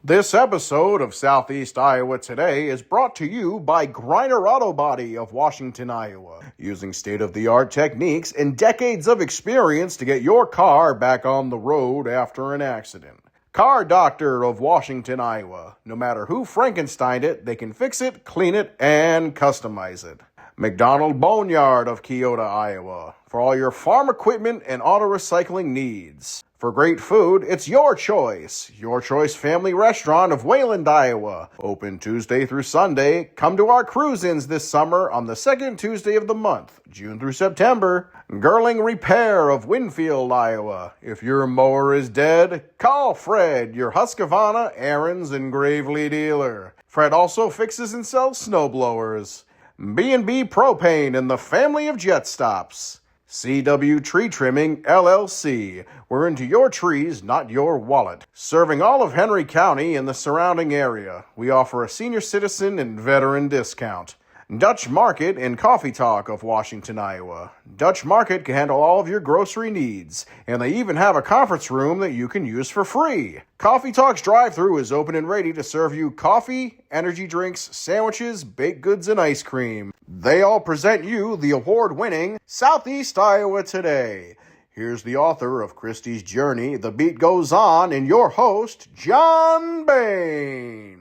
This episode of Southeast Iowa Today is brought to you by Griner Auto Body of Washington, Iowa, using state-of-the-art techniques and decades of experience to get your car back on the road after an accident. Car Doctor of Washington, Iowa. No matter who Frankensteined it, they can fix it, clean it, and customize it. McDonald Boneyard of Keota, Iowa, for all your farm equipment and auto recycling needs. For great food, it's your choice. Your Choice Family Restaurant of Wayland, Iowa. Open Tuesday through Sunday. Come to our cruise-ins this summer on the second Tuesday of the month, June through September. Girling Repair of Winfield, Iowa. If your mower is dead, call Fred, your Husqvarna, Aaron's, and Gravely dealer. Fred also fixes and sells snowblowers. B&B Propane and the family of jet stops. CW Tree Trimming, LLC. We're into your trees, not your wallet. Serving all of Henry County and the surrounding area. We offer a senior citizen and veteran discount. Dutch Market and Coffee Talk of Washington, Iowa. Dutch Market can handle all of your grocery needs, and they even have a conference room that you can use for free. Coffee Talk's drive-thru is open and ready to serve you coffee, energy drinks, sandwiches, baked goods, and ice cream. They all present you the award-winning Southeast Iowa Today. Here's the author of Christie's Journey, The Beat Goes On, and your host, John Bain.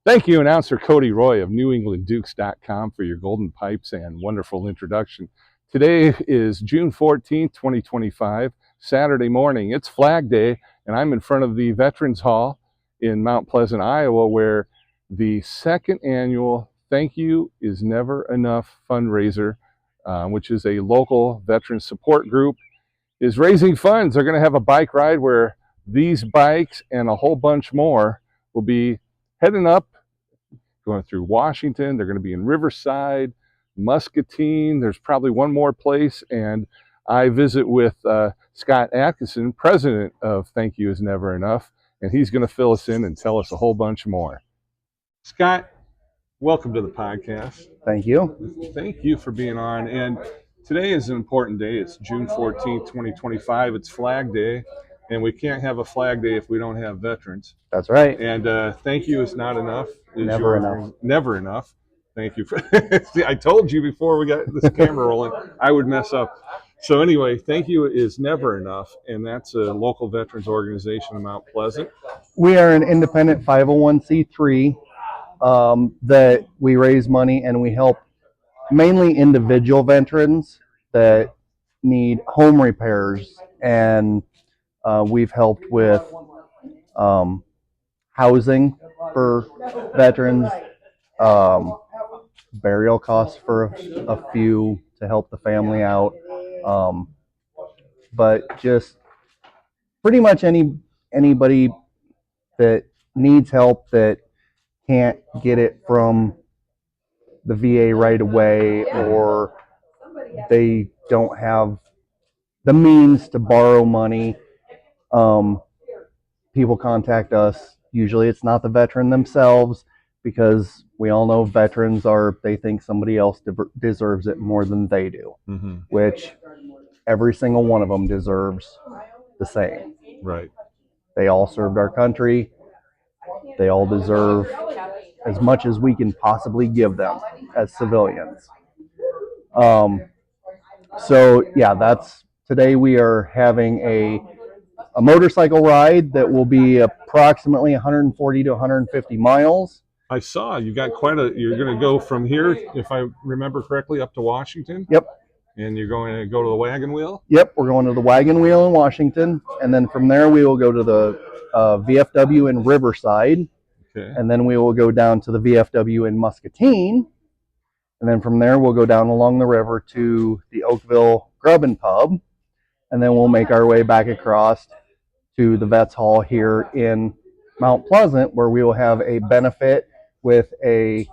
Thank you, announcer Cody Roy of NewEnglandDukes.com for your golden pipes and wonderful introduction. Today is June 14th, 2025, Saturday morning. It's Flag Day, and I'm in front of the Veterans Hall in Mount Pleasant, Iowa, where the second annual Thank You Is Never Enough fundraiser, which is a local veteran support group, is raising funds. They're going to have a bike ride where these bikes and a whole bunch more will be heading up, going through Washington. They're going to be in Riverside, Muscatine. There's probably one more place. And I visit with Scott Adkison, president of Thank You Is Never Enough, and he's going to fill us in and tell us a whole bunch more. Scott, welcome to the podcast. Thank you. Thank you for being on. And today is an important day. It's June 14th, 2025. It's Flag Day. And we can't have a Flag Day if we don't have veterans. That's right. And thank you is not enough. Never enough. Never enough. Thank you. See, I told you before we got this camera rolling, I would mess up. So anyway, thank you is never enough. And that's a local veterans organization in Mount Pleasant. We are an independent 501c3 that we raise money and we help mainly individual veterans that need home repairs, and we've helped with housing for veterans, burial costs for a few to help the family out, but just pretty much anybody that needs help that can't get it from the VA right away, or they don't have the means to borrow money. People contact us. Usually it's not the veteran themselves, because we all know veterans they think somebody else deserves it more than they do, which every single one of them deserves the same. Right. They all served our country. They all deserve as much as we can possibly give them as civilians. So yeah, today we are having a motorcycle ride that will be approximately 140 to 150 miles. I saw you got you're going to go from here, if I remember correctly, up to Washington. Yep. And you're going to go to the Wagon Wheel? Yep, we're going to the Wagon Wheel in Washington, and then from there we will go to the VFW in Riverside. Okay. And then we will go down to the VFW in Muscatine, and then from there we'll go down along the river to the Oakville Grub and Pub, and then we'll make our way back across to the Vets Hall here in Mount Pleasant, where we will have a benefit with a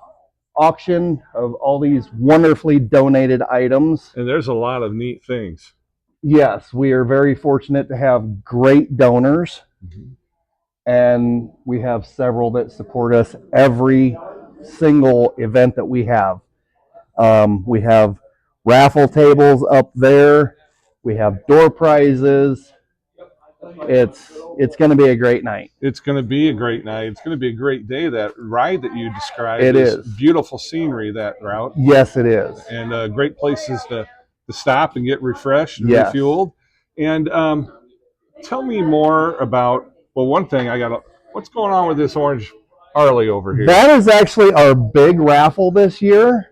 auction of all these wonderfully donated items. And there's a lot of neat things. Yes, we are very fortunate to have great donors. And we have several that support us every single event that we have. We have raffle tables up there. We have door prizes. It's going to be a great night. It's going to be a great night. It's going to be a great day. That ride that you described It is is. beautiful scenery, that route. Yes, it is. And great places to stop and get refreshed and Yes. refueled. And tell me more about, well, one thing what's going on with this orange Harley over here? That is actually our big raffle this year.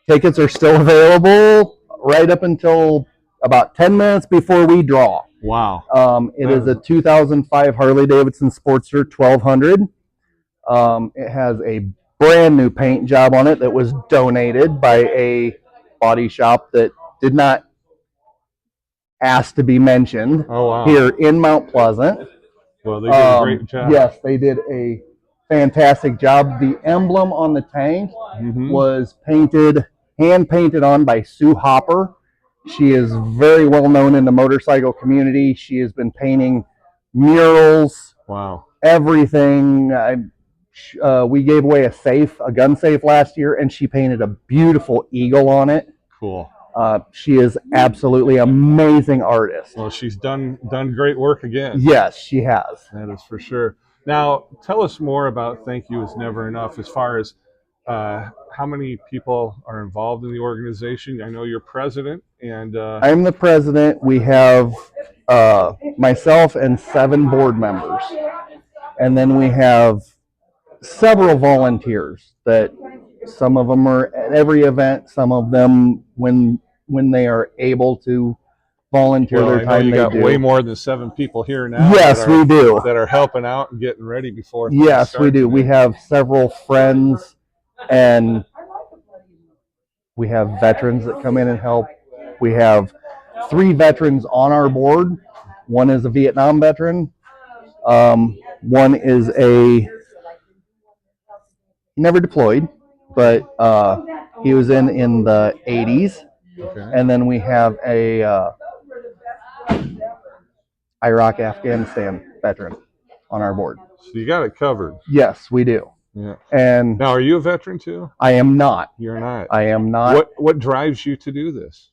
Tickets are still available right up until about 10 minutes before we draw. Wow. It is a 2005 Harley Davidson Sportster 1200. It has a brand new paint job on it that was donated by a body shop that did not ask to be mentioned. Oh, wow. Here in Mount Pleasant. Well, they did a great job. Yes, they did a fantastic job. The emblem on the tank was hand painted on by Sue Hopper. She is very well known in the motorcycle community. She has been painting murals. Wow. Everything. We gave away a gun safe last year, and she painted a beautiful eagle on it. Cool. She is absolutely amazing artist. Well, she's done great work again. Yes, she has. That is for sure. Now, tell us more about Thank You Is Never Enough as far as how many people are involved in the organization. I know you're president. And I'm the president. We have myself and 7 board members. And then we have several volunteers that some of them are at every event, some of them when they are able to volunteer their time. You got way more than 7 people here now. Yes, we do. That are helping out and getting ready before. Yes, we do. We have several friends, and we have veterans that come in and help. We have 3 veterans on our board. One is a Vietnam veteran. One is he never deployed, but he was in the 80s. Okay. And then we have a Iraq, Afghanistan veteran on our board. So you got it covered. Yes, we do. Yeah. And now, are you a veteran too? I am not. You're not. I am not. What drives you to do this?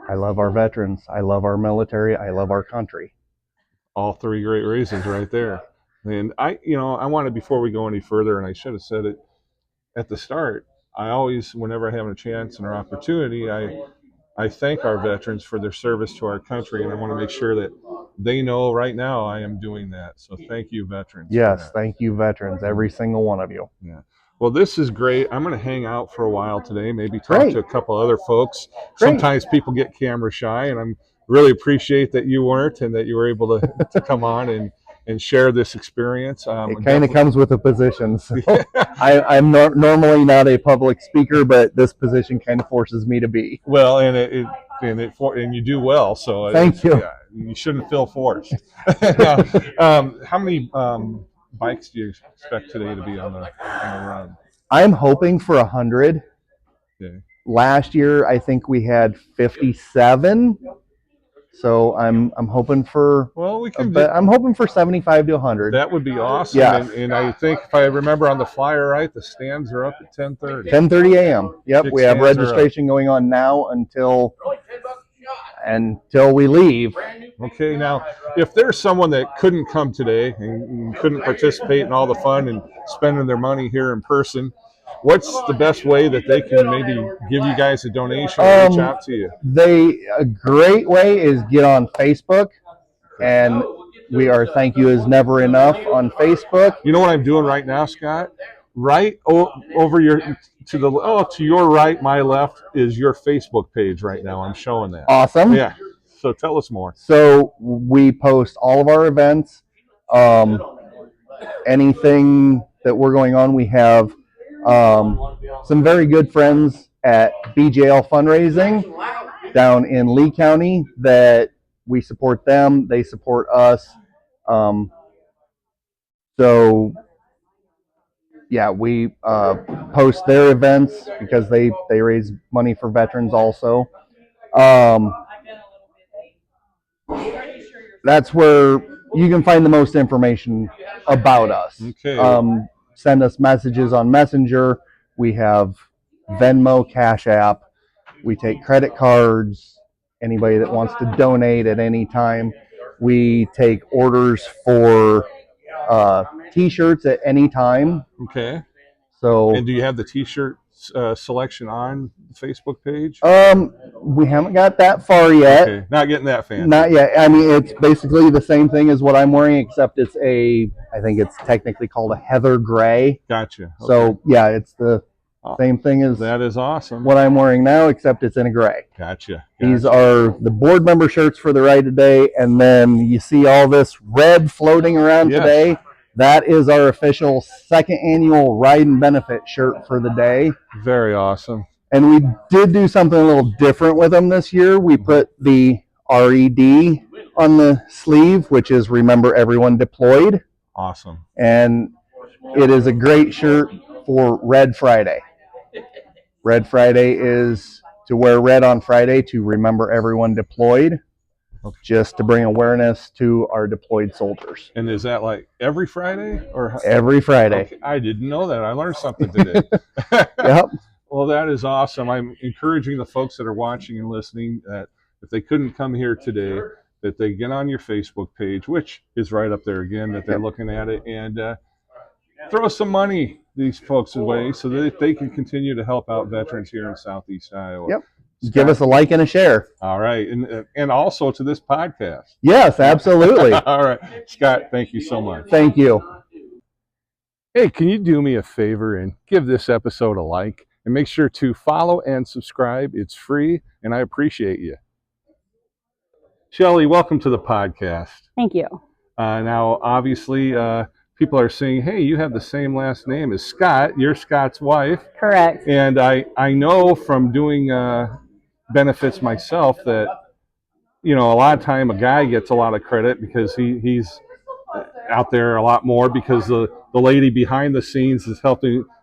I love our veterans. I love our military. I love our country. All 3 great reasons right there. And I wanted, before we go any further, and I should have said it at the start, I always, whenever I have a chance and an opportunity, I thank our veterans for their service to our country, and I want to make sure that they know right now I am doing that. So thank you, veterans. Yes, thank you, veterans, every single one of you. Yeah. Well, this is great. I'm going to hang out for a while today, maybe talk to a couple other folks. Sometimes people get camera shy, and I'm really appreciate that you weren't and that you were able to come on and share this experience. It kind of comes with a position. So I'm normally not a public speaker, but this position kind of forces me to be. Well, and you do well. So thank you. Yeah, you shouldn't feel forced. Now, how many bikes do you expect today to be on the run? I'm hoping for 100. Okay. Last year, I think we had 57. So I'm hoping for I'm hoping for 75 to 100. That would be awesome. Yeah. And I think if I remember on the flyer right, the stands are up at 10:30. 10:30 a.m. Yep, we have registration going on now until we leave. Okay, now if there's someone that couldn't come today and couldn't participate in all the fun and spending their money here in person, what's the best way that they can maybe give you guys a donation or reach out to you? A great way is get on Facebook, and we are Thank You Is Never Enough on Facebook. You know what I'm doing right now, Scott? Right over to your right, my left is your Facebook page right now. I'm showing that. Awesome. Yeah. So tell us more. So we post all of our events, anything that we're going on. We have some very good friends at BJL Fundraising down in Lee County that we support them. They support us. So yeah, we post their events because they raise money for veterans also. That's where you can find the most information about us. Okay. Send us messages on Messenger. We have Venmo, Cash App. We take credit cards. Anybody that wants to donate at any time. We take orders for T-shirts at any time. Okay. So, And do you have the T-shirt selection on the Facebook page? we haven't got that far yet. Okay, not getting that fancy. Not yet. I mean, it's basically the same thing as what I'm wearing, except it's I think it's technically called a heather gray. Gotcha. Okay. So, yeah, it's the same thing as that is awesome. What I'm wearing now, except it's in a gray. Gotcha. These are the board member shirts for the ride today, and then you see all this red floating around today. That is our official second annual Ride and Benefit shirt for the day. Very awesome. And we did do something a little different with them this year. We put the RED on the sleeve, which is Remember Everyone Deployed. Awesome. And it is a great shirt for Red Friday. Red Friday is to wear red on Friday to remember everyone deployed. Okay. Just to bring awareness to our deployed soldiers. And is that like every Friday or every Friday? Okay. I didn't know that. I learned something today. Yep. Well, that is awesome. I'm encouraging the folks that are watching and listening that if they couldn't come here today, that they get on your Facebook page, which is right up there again, that they're looking at it, and throw some money these folks' way so that they can continue to help out veterans here in Southeast Iowa. Yep. Scott, give us a like and a share. All right. And also to this podcast. Yes, absolutely. All right. Scott, thank you so much. Thank you. Hey, can you do me a favor and give this episode a like? And make sure to follow and subscribe. It's free, and I appreciate you. Shelly, welcome to the podcast. Thank you. Now, obviously, people are saying, hey, you have the same last name as Scott. You're Scott's wife. Correct. And I know from doing benefits myself that, you know, a lot of time a guy gets a lot of credit because he's out there a lot more because the lady behind the scenes is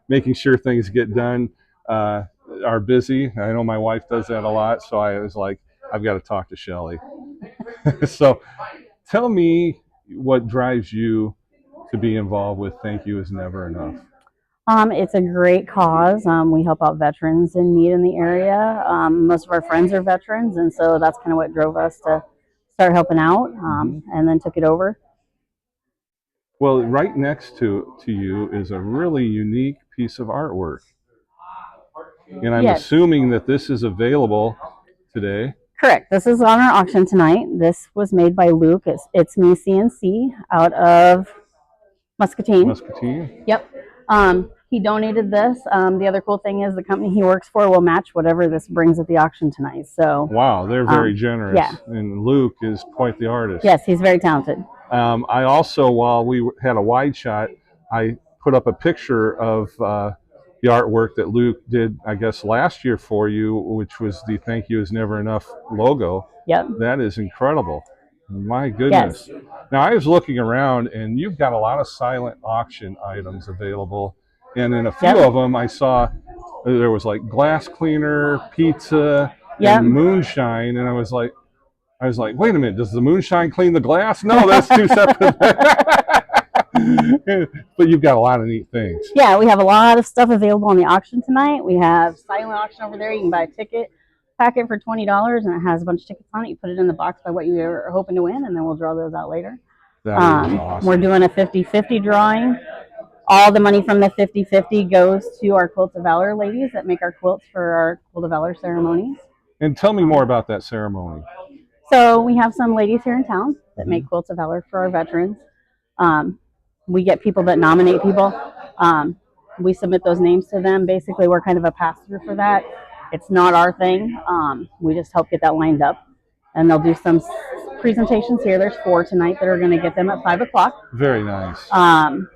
making sure things get done, are busy. I know my wife does that a lot, so I was like, I've got to talk to Shelly. So tell me what drives you to be involved with Thank You Is Never Enough. It's a great cause. We help out veterans in need in the area. Most of our friends are veterans, and so that's kind of what drove us to start helping out, and then took it over. Well, right next to you is a really unique piece of artwork. And I'm assuming that this is available today. Correct. This is on our auction tonight. This was made by Luke. It's Me CNC out of Muscatine. Muscatine? Yep. He donated this. The other cool thing is the company he works for will match whatever this brings at the auction tonight. So wow, they're very generous. Yeah. And Luke is quite the artist. Yes, he's very talented. I also, while we had a wide shot, I put up a picture of the artwork that Luke did, I guess, last year for you, which was the Thank You Is Never Enough logo. Yep. That is incredible. My goodness. Yes. Now, I was looking around, and you've got a lot of silent auction items available. And in a few of them, I saw there was like glass cleaner, pizza, and moonshine. And I was like, wait a minute, does the moonshine clean the glass? No, that's two separate. But you've got a lot of neat things. Yeah, we have a lot of stuff available on the auction tonight. We have silent auction over there. You can buy a ticket packet for $20, and it has a bunch of tickets on it. You put it in the box by what you are hoping to win, and then we'll draw those out later. That is awesome. We're doing a 50-50 drawing. All the money from the 50-50 goes to our Quilts of Valor ladies that make our quilts for our Quilt of Valor ceremonies. And tell me more about that ceremony. So we have some ladies here in town that make Quilts of Valor for our veterans. We get people that nominate people. We submit those names to them. Basically, we're kind of a pass-through for that. It's not our thing. We just help get that lined up. And they'll do some presentations here. There's 4 tonight that are going to get them at 5 o'clock. Very nice.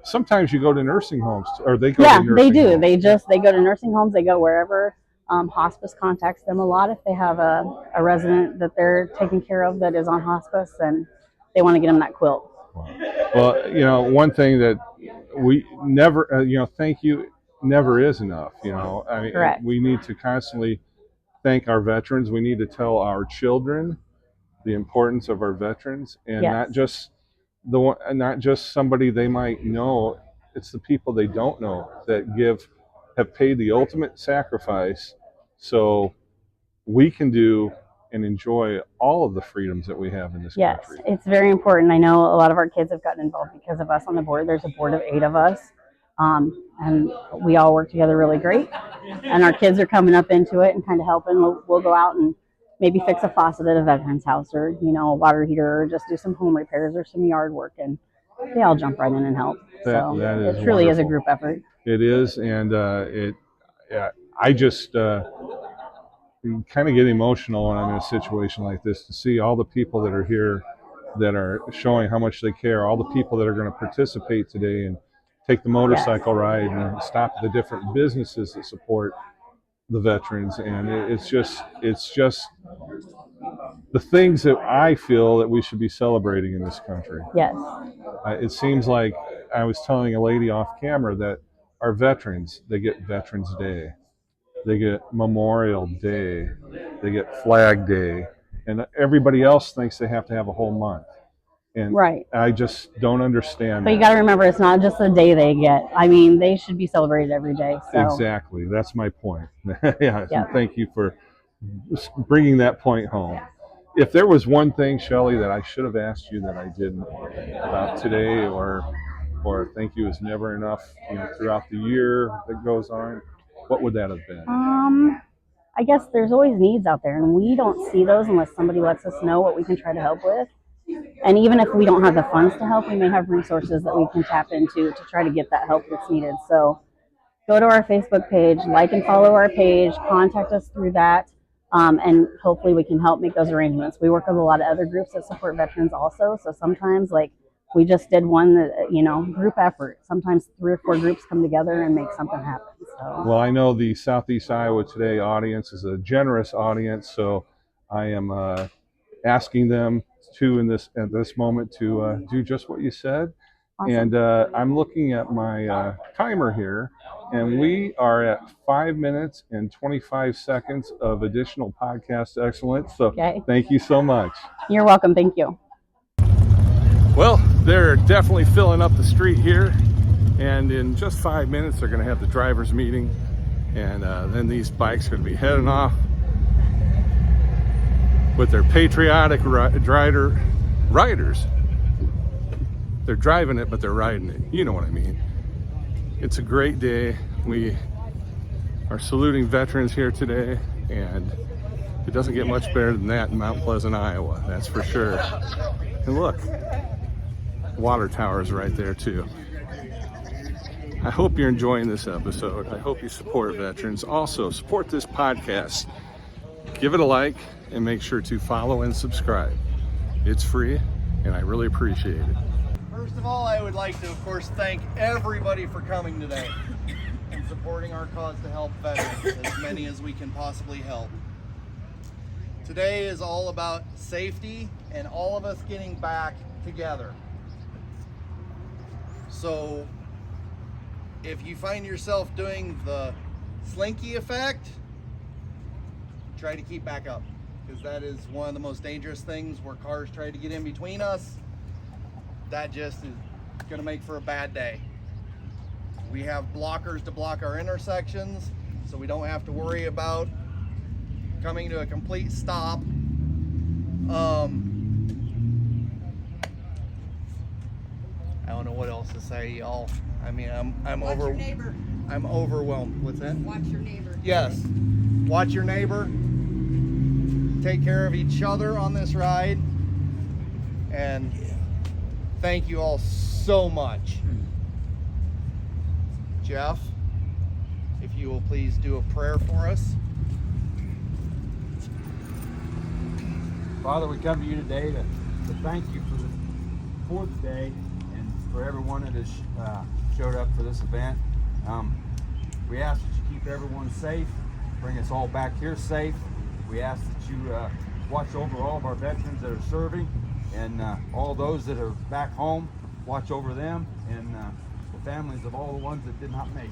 Sometimes you go to nursing homes, or they go to nursing homes. Yeah, they do. They go to nursing homes. They go wherever. Hospice contacts them a lot if they have a resident that they're taking care of that is on hospice, and they want to get them that quilt. Well, you know, one thing that we never, thank you never is enough. You know, I mean, correct. We need to constantly thank our veterans. We need to tell our children the importance of our veterans, and not just somebody they might know. It's the people they don't know that have paid the ultimate sacrifice, so we can do and enjoy all of the freedoms that we have in this Yes, country. it's very important. I know a lot of our kids have gotten involved because of us on the board. There's a board of 8 of us, and we all work together really great. And our kids are coming up into it and kind of helping. We'll go out and maybe fix a faucet at a veteran's house, or a water heater, or just do some home repairs or some yard work, and they all jump right in and help. So it truly is a group effort. It is, and I just kind of get emotional when I'm in a situation like this, to see all the people that are here that are showing how much they care, all the people that are going to participate today and take the motorcycle ride and stop at the different businesses that support the veterans. And it's just the things that I feel that we should be celebrating in this country. Yes. It seems like, I was telling a lady off camera, that our veterans, they get Veterans Day, they get Memorial Day, they get Flag Day, and everybody else thinks they have to have a whole month. And right. I just don't understand. But you got to remember, it's not just the day they get. I mean, they should be celebrated every day. So. Exactly. That's my point. Yeah. So thank you for bringing that point home. If there was one thing, Shelly, that I should have asked you that I didn't about today, or thank you is never enough, throughout the year that goes on, what would that have been? I guess there's always needs out there, and we don't see those unless somebody lets us know what we can try to help with. And even if we don't have the funds to help, we may have resources that we can tap into to try to get that help that's needed. So go to our Facebook page, like and follow our page, contact us through that, and hopefully we can help make those arrangements. We work with a lot of other groups that support veterans also, so sometimes, like we just did one that, group effort. Sometimes 3 or 4 groups come together and make something happen. So. Well, I know the Southeast Iowa Today audience is a generous audience, so I am asking them at this moment to do just what you said. Awesome. And I'm looking at my timer here, and we are at 5 minutes and 25 seconds of additional podcast excellence. So Thank you so much. You're welcome. Thank you. Well, they're definitely filling up the street here, and in just 5 minutes they're going to have the drivers meeting, and then these bikes are going to be heading off with their patriotic riders. They're driving it, but they're riding it. You know what I mean. It's a great day. We are saluting veterans here today, and it doesn't get much better than that in Mount Pleasant, Iowa. That's for sure. And look, water towers right there too. I hope you're enjoying this episode. I hope you support veterans. Also, support this podcast. Give it a like and make sure to follow and subscribe. It's free, and I really appreciate it. First of all, I would like to, of course, thank everybody for coming today and supporting our cause to help veterans, as many as we can possibly help. Today is all about safety and all of us getting back together. So if you find yourself doing the slinky effect, try to keep back up, because that is one of the most dangerous things, where cars try to get in between us. That just is going to make for a bad day. We have blockers to block our intersections, so we don't have to worry about coming to a complete stop. I don't know what else to say, y'all. I mean, I'm overwhelmed. What's that? Watch your neighbor. Yes. Watch your neighbor. Take care of each other on this ride. And thank you all so much. Jeff, if you will please do a prayer for us. Father, we come to you today to thank you for the day and for everyone that has showed up for this event. We ask that you keep everyone safe, bring us all back here safe. We ask that you watch over all of our veterans that are serving, and all those that are back home, watch over them, and the families of all the ones that did not make it.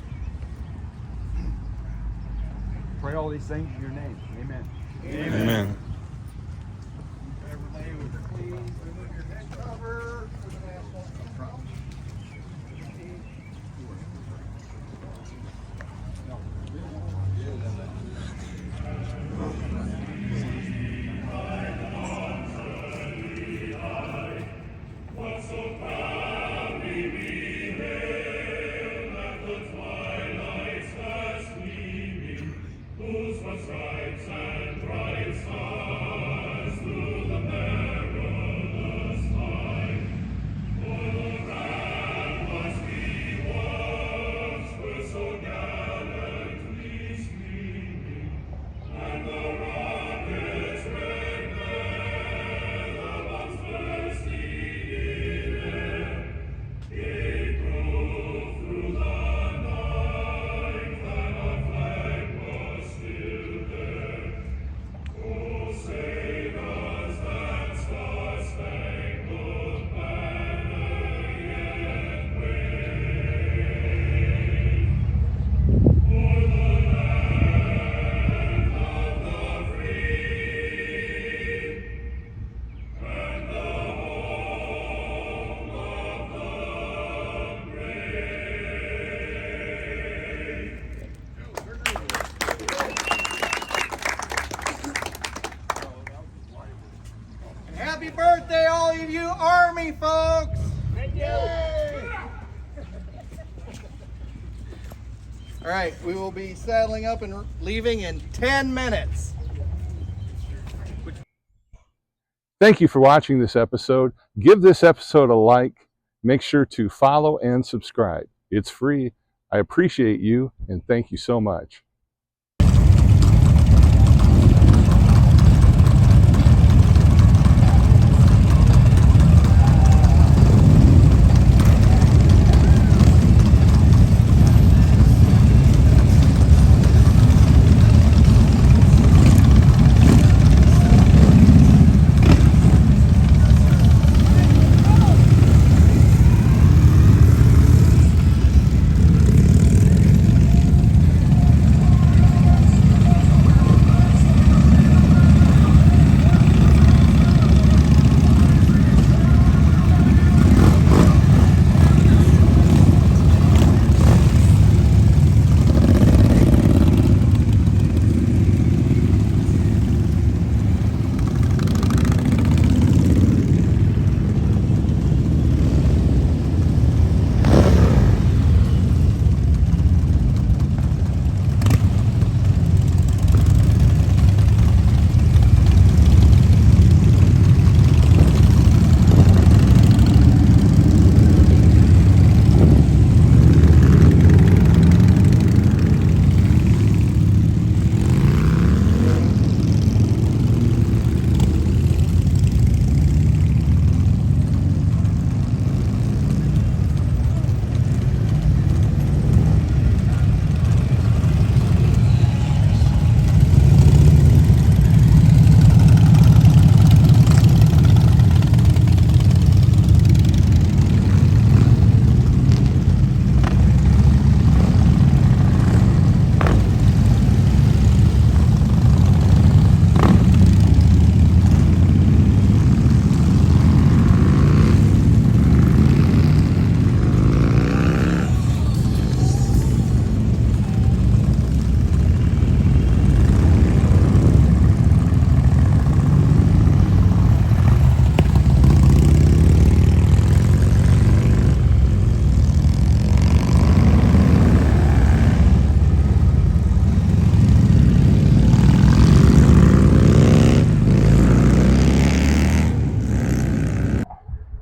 Pray all these things in your name. Amen. Amen. Amen. Everybody would please remove your head cover for the national anthem. Happy, folks! Thank you. All right, we will be saddling up and leaving in 10 minutes. Thank you for watching this episode. Give this episode a like. Make sure to follow and subscribe. It's free. I appreciate you, and thank you so much.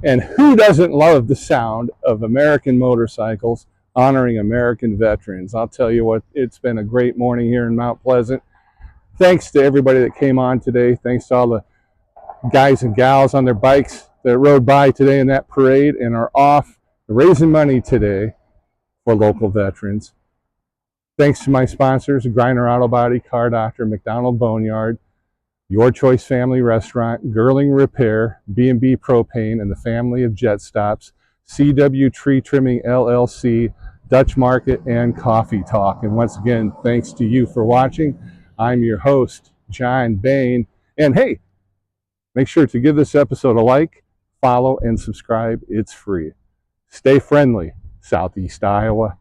And who doesn't love the sound of American motorcycles honoring American veterans? I'll tell you what, it's been a great morning here in Mount Pleasant. Thanks to everybody that came on today. Thanks to all the guys and gals on their bikes that rode by today in that parade and are off raising money today for local veterans. Thanks to my sponsors, Griner Auto Body, Car Doctor, McDonald Boneyard, Your Choice Family Restaurant, Girling Repair, B&B Propane, and the family of Jet Stops, CW Tree Trimming LLC, Dutch Market, and Coffee Talk. And once again, thanks to you for watching. I'm your host, John Bain. And hey, make sure to give this episode a like, follow, and subscribe. It's free. Stay friendly, Southeast Iowa.